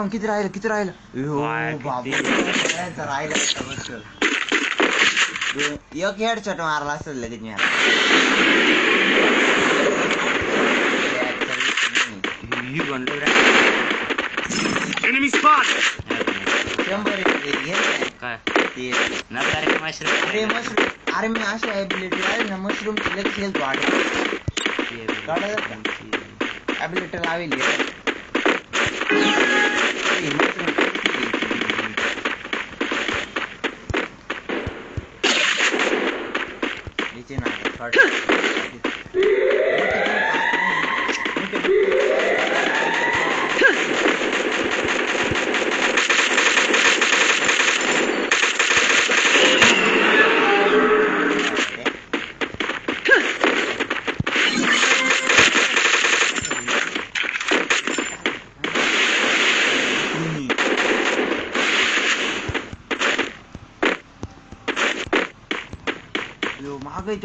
थांब किती राहिलं बाबू राहिलं एक हेडशॉट मारला असेल लगेच मी Enemy spot. 100 काय ते नकार मशरूम अरे मी अशी ॲबिलिटी आहे ना मशरूम लगेच हेल्थ वाढत ॲबिलिटी लावली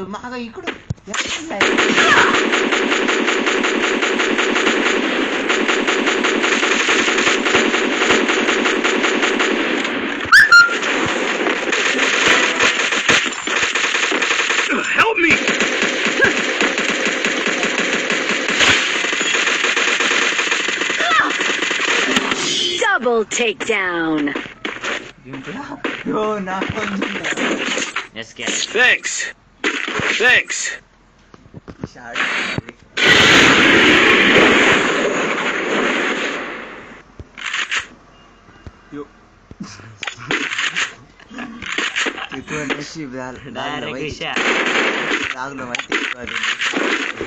माग इकडं Help me. Double takedown. हो ना यस क्या Thanks. नशीब लागलं माहिती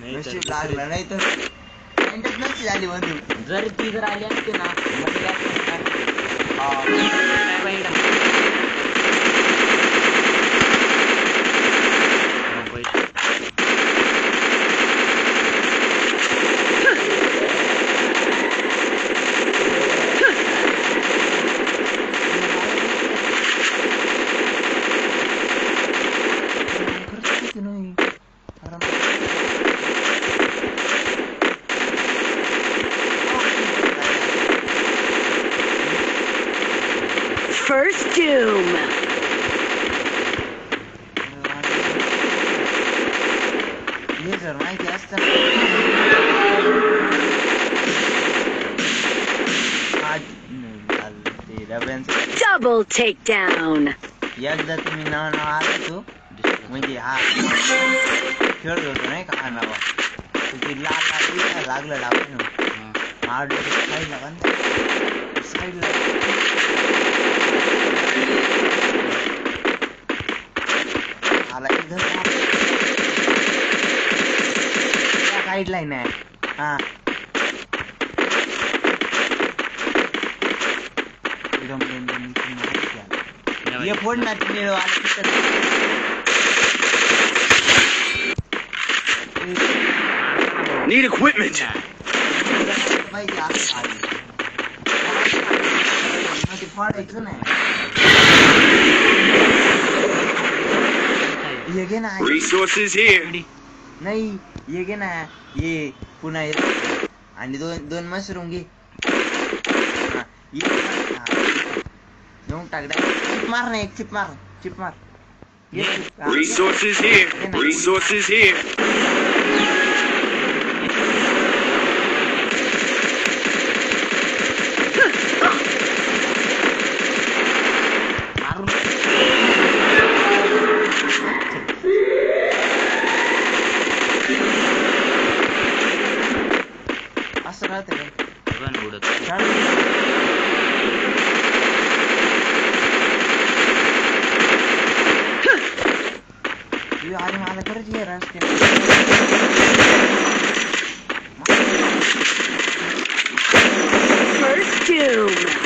नशीब लागलं नाही तर नशी झाली बंधू जर ती जर आली असते ना First doom. हे जर माहिती असतं Double takedown. एकदा तुम्ही नाव आला तू म्हणजे हा खेळत होतो नाही का हा नावा तुझी लागलं लागलं साईडला साईडला आला इधर साईडला नाही हा ये फोन ना तुम्ही Need equipment. Resources here. नाही ये घे ना ये पुन्हा आणि दोन मशरूम घे घेऊन टाक चिप मार ना एक चिप मार Resources here. असं राहतं का उडत अरे मला खरंच हे रस्ते First doom.